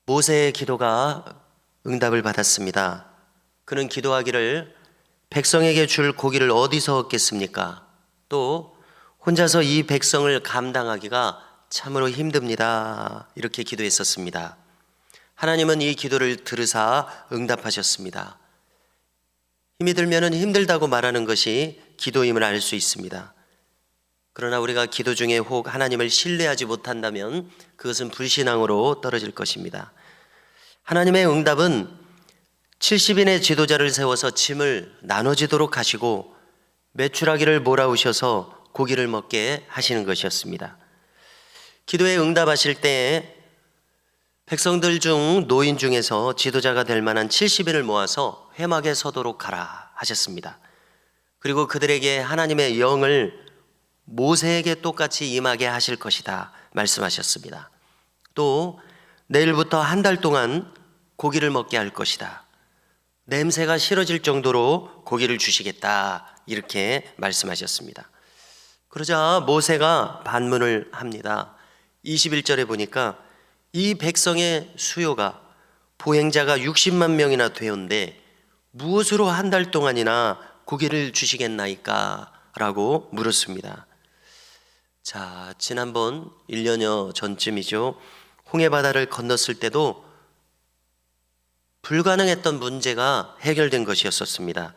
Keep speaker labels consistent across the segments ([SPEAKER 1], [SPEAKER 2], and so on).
[SPEAKER 1] 모세의 기도가 응답을 받았습니다. 그는 기도하기를 백성에게 줄 고기를 어디서 얻겠습니까? 또 혼자서 이 백성을 감당하기가 참으로 힘듭니다. 이렇게 기도했었습니다. 하나님은 이 기도를 들으사 응답하셨습니다. 힘이 들면 힘들다고 말하는 것이 기도임을 알 수 있습니다. 그러나 우리가 기도 중에 혹 하나님을 신뢰하지 못한다면 그것은 불신앙으로 떨어질 것입니다. 하나님의 응답은 70인의 지도자를 세워서 짐을 나눠지도록 하시고 메추라기를 몰아오셔서 고기를 먹게 하시는 것이었습니다. 기도에 응답하실 때에 백성들 중 노인 중에서 지도자가 될 만한 70인을 모아서 회막에 서도록 하라 하셨습니다. 그리고 그들에게 하나님의 영을 모세에게 똑같이 임하게 하실 것이다 말씀하셨습니다. 또 내일부터 한 달 동안 고기를 먹게 할 것이다. 냄새가 싫어질 정도로 고기를 주시겠다 이렇게 말씀하셨습니다. 그러자 모세가 반문을 합니다. 21절에 보니까 이 백성의 수요가 보행자가 60만 명이나 되었는데 무엇으로 한 달 동안이나 고기를 주시겠나이까? 라고 물었습니다. 자, 지난번 1년여 전쯤이죠. 홍해바다를 건넜을 때도 불가능했던 문제가 해결된 것이었었습니다.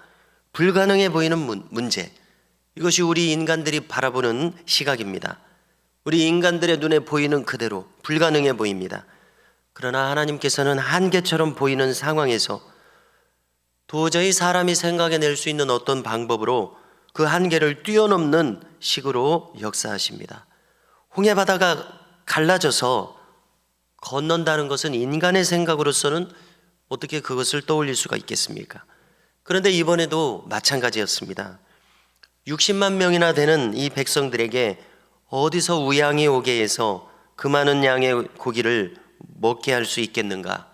[SPEAKER 1] 불가능해 보이는 문제, 이것이 우리 인간들이 바라보는 시각입니다. 우리 인간들의 눈에 보이는 그대로 불가능해 보입니다. 그러나 하나님께서는 한계처럼 보이는 상황에서 도저히 사람이 생각해낼 수 있는 어떤 방법으로 그 한계를 뛰어넘는 식으로 역사하십니다. 홍해바다가 갈라져서 건넌다는 것은 인간의 생각으로서는 어떻게 그것을 떠올릴 수가 있겠습니까? 그런데 이번에도 마찬가지였습니다. 60만 명이나 되는 이 백성들에게 어디서 우양이 오게 해서 그 많은 양의 고기를 먹게 할 수 있겠는가?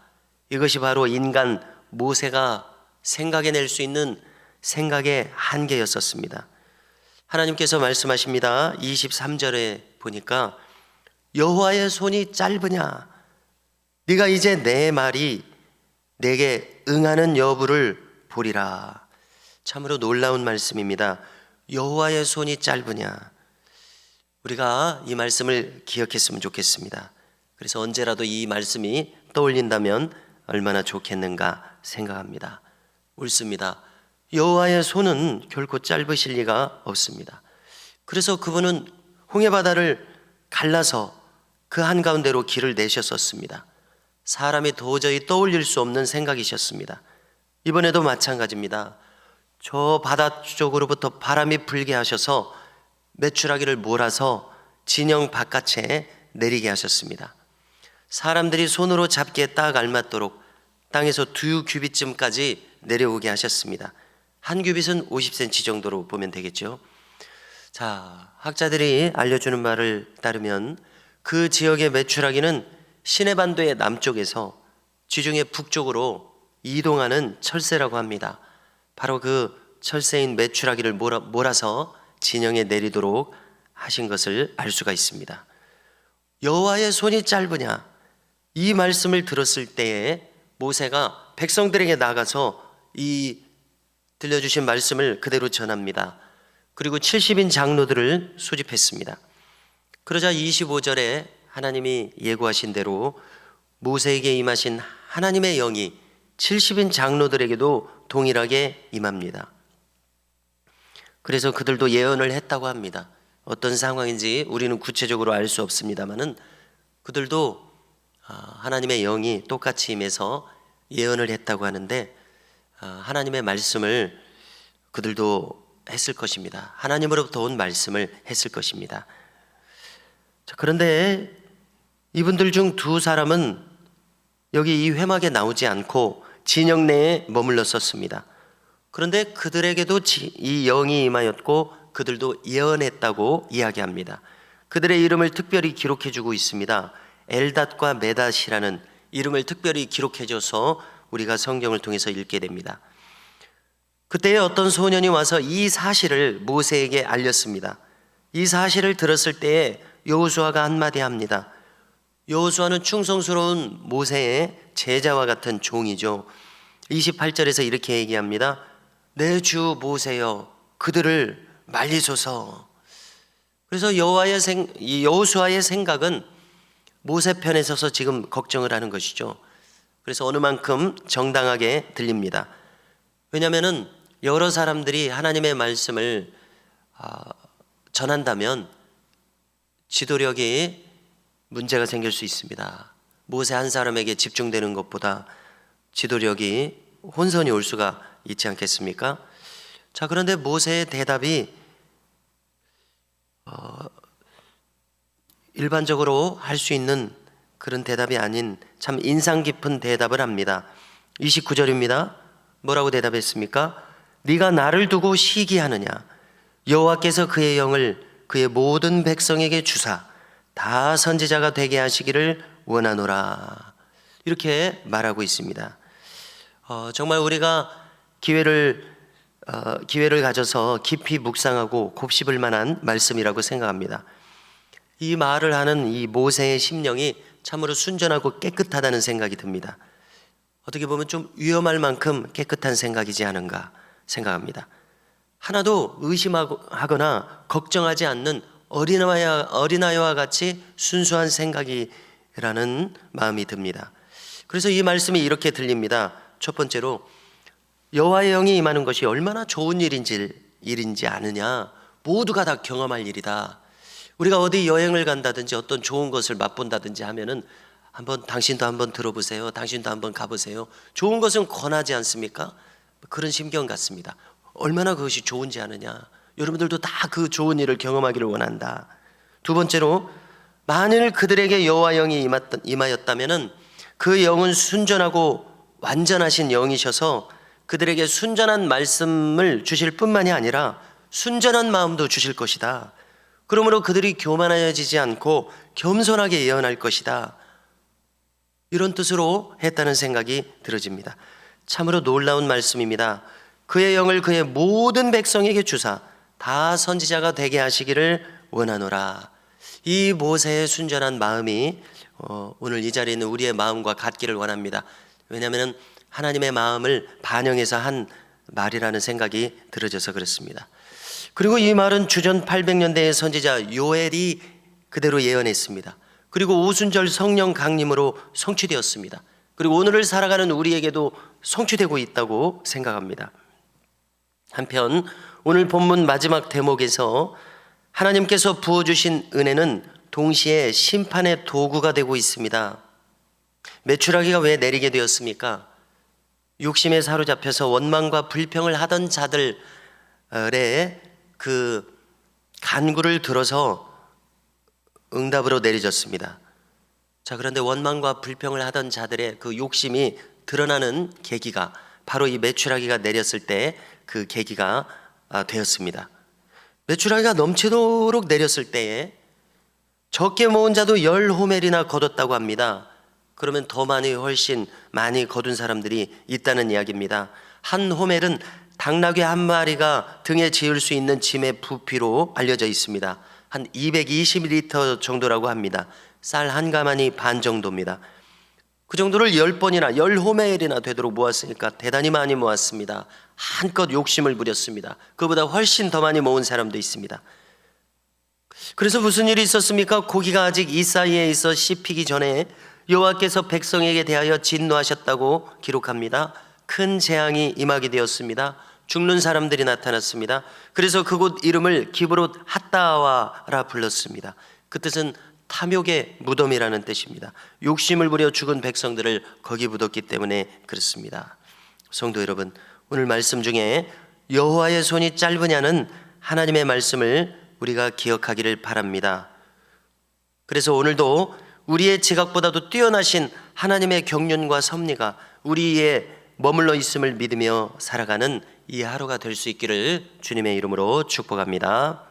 [SPEAKER 1] 이것이 바로 인간 모세가 생각해낼 수 있는 생각의 한계였었습니다. 하나님께서 말씀하십니다. 23절에 보니까 여호와의 손이 짧으냐? 네가 이제 내 말이 내게 응하는 여부를 보리라. 참으로 놀라운 말씀입니다. 여호와의 손이 짧으냐? 우리가 이 말씀을 기억했으면 좋겠습니다. 그래서 언제라도 이 말씀이 떠올린다면 얼마나 좋겠는가 생각합니다. 옳습니다. 여호와의 손은 결코 짧으실 리가 없습니다. 그래서 그분은 홍해바다를 갈라서 그 한가운데로 길을 내셨었습니다. 사람이 도저히 떠올릴 수 없는 생각이셨습니다. 이번에도 마찬가지입니다. 저 바다 쪽으로부터 바람이 불게 하셔서 메추라기를 몰아서 진영 바깥에 내리게 하셨습니다. 사람들이 손으로 잡기에 딱 알맞도록 땅에서 2규빗쯤까지 내려오게 하셨습니다. 한 규빗은 50cm 정도로 보면 되겠죠. 자, 학자들이 알려주는 말을 따르면 그 지역의 메추라기는 시내반도의 남쪽에서 지중해 북쪽으로 이동하는 철새라고 합니다. 바로 그 철새인 메추라기를 몰아서 진영에 내리도록 하신 것을 알 수가 있습니다. 여호와의 손이 짧으냐? 이 말씀을 들었을 때에 모세가 백성들에게 나가서 이 들려주신 말씀을 그대로 전합니다. 그리고 70인 장로들을 소집했습니다. 그러자 25절에 하나님이 예고하신 대로 모세에게 임하신 하나님의 영이 70인 장로들에게도 동일하게 임합니다. 그래서 그들도 예언을 했다고 합니다. 어떤 상황인지 우리는 구체적으로 알 수 없습니다만은 그들도 하나님의 영이 똑같이 임해서 예언을 했다고 하는데 하나님의 말씀을 그들도 했을 것입니다. 하나님으로부터 온 말씀을 했을 것입니다. 그런데 이분들 중 두 사람은 여기 이 회막에 나오지 않고 진영 내에 머물렀었습니다. 그런데 그들에게도 이 영이 임하였고 그들도 예언했다고 이야기합니다. 그들의 이름을 특별히 기록해주고 있습니다. 엘닷과 메닷이라는 이름을 특별히 기록해줘서 우리가 성경을 통해서 읽게 됩니다. 그때에 어떤 소년이 와서 이 사실을 모세에게 알렸습니다. 이 사실을 들었을 때에 여호수아가 한마디 합니다. 여호수아는 충성스러운 모세의 제자와 같은 종이죠. 28절에서 이렇게 얘기합니다. 내 주 모세여 그들을 말리소서. 그래서 여호수아의 생각은 모세 편에 서서 지금 걱정을 하는 것이죠. 그래서 어느 만큼 정당하게 들립니다. 왜냐하면 여러 사람들이 하나님의 말씀을 전한다면 지도력이 문제가 생길 수 있습니다. 모세 한 사람에게 집중되는 것보다 지도력이 혼선이 올 수가 있지 않겠습니까? 자, 그런데 모세의 대답이 일반적으로 할 수 있는 그런 대답이 아닌 참 인상 깊은 대답을 합니다. 29절입니다. 뭐라고 대답했습니까? 네가 나를 두고 시기하느냐? 여호와께서 그의 영을 그의 모든 백성에게 주사 다 선지자가 되게 하시기를 원하노라. 이렇게 말하고 있습니다. 정말 우리가 기회를 가져서 깊이 묵상하고 곱씹을 만한 말씀이라고 생각합니다. 이 말을 하는 이 모세의 심령이 참으로 순전하고 깨끗하다는 생각이 듭니다. 어떻게 보면 좀 위험할 만큼 깨끗한 생각이지 않은가 생각합니다. 하나도 의심하거나 걱정하지 않는 어린아이와 같이 순수한 생각이라는 마음이 듭니다. 그래서 이 말씀이 이렇게 들립니다. 첫 번째로 여호와의 영이 임하는 것이 얼마나 좋은 일인지 아느냐. 모두가 다 경험할 일이다. 우리가 어디 여행을 간다든지 어떤 좋은 것을 맛본다든지 하면은 당신도 한번 들어보세요. 당신도 한번 가보세요. 좋은 것은 권하지 않습니까? 그런 심경 같습니다. 얼마나 그것이 좋은지 아느냐. 여러분들도 다 그 좋은 일을 경험하기를 원한다. 두 번째로 만일 그들에게 여호와 영이 임하였다면은 그 영은 순전하고 완전하신 영이셔서 그들에게 순전한 말씀을 주실 뿐만이 아니라 순전한 마음도 주실 것이다. 그러므로 그들이 교만해지지 않고 겸손하게 예언할 것이다. 이런 뜻으로 했다는 생각이 들어집니다. 참으로 놀라운 말씀입니다. 그의 영을 그의 모든 백성에게 주사 다 선지자가 되게 하시기를 원하노라. 이 모세의 순전한 마음이 오늘 이 자리에 있는 우리의 마음과 같기를 원합니다. 왜냐하면 하나님의 마음을 반영해서 한 말이라는 생각이 들어져서 그렇습니다. 그리고 이 말은 주전 800년대의 선지자 요엘이 그대로 예언했습니다. 그리고 오순절 성령 강림으로 성취되었습니다. 그리고 오늘을 살아가는 우리에게도 성취되고 있다고 생각합니다. 한편 오늘 본문 마지막 대목에서 하나님께서 부어주신 은혜는 동시에 심판의 도구가 되고 있습니다. 메추라기가 왜 내리게 되었습니까? 욕심에 사로잡혀서 원망과 불평을 하던 자들의 그 간구를 들어서 응답으로 내려졌습니다. 자, 그런데 원망과 불평을 하던 자들의 그 욕심이 드러나는 계기가 바로 이 메추라기가 내렸을 때 그 계기가 되었습니다. 메추라기가 넘치도록 내렸을 때에 적게 모은 자도 10호멜이나 거뒀다고 합니다. 그러면 더 훨씬 많이 거둔 사람들이 있다는 이야기입니다. 한 호멜은 당나귀 한 마리가 등에 지을 수 있는 짐의 부피로 알려져 있습니다. 한 220리터 정도라고 합니다. 쌀 한 가마니 반 정도입니다. 그 정도를 10번이나 10호멜이나 되도록 모았으니까 대단히 많이 모았습니다. 한껏 욕심을 부렸습니다. 그보다 훨씬 더 많이 모은 사람도 있습니다. 그래서 무슨 일이 있었습니까? 고기가 아직 이 사이에 있어 씹히기 전에 여호와께서 백성에게 대하여 진노하셨다고 기록합니다. 큰 재앙이 임하게 되었습니다. 죽는 사람들이 나타났습니다. 그래서 그곳 이름을 기브롯 핫다와라 불렀습니다. 그 뜻은 탐욕의 무덤이라는 뜻입니다. 욕심을 부려 죽은 백성들을 거기 묻었기 때문에 그렇습니다. 성도 여러분, 오늘 말씀 중에 여호와의 손이 짧으냐는 하나님의 말씀을 우리가 기억하기를 바랍니다. 그래서 오늘도 우리의 지각보다도 뛰어나신 하나님의 경륜과 섭리가 우리의 머물러 있음을 믿으며 살아가는 이 하루가 될 수 있기를 주님의 이름으로 축복합니다.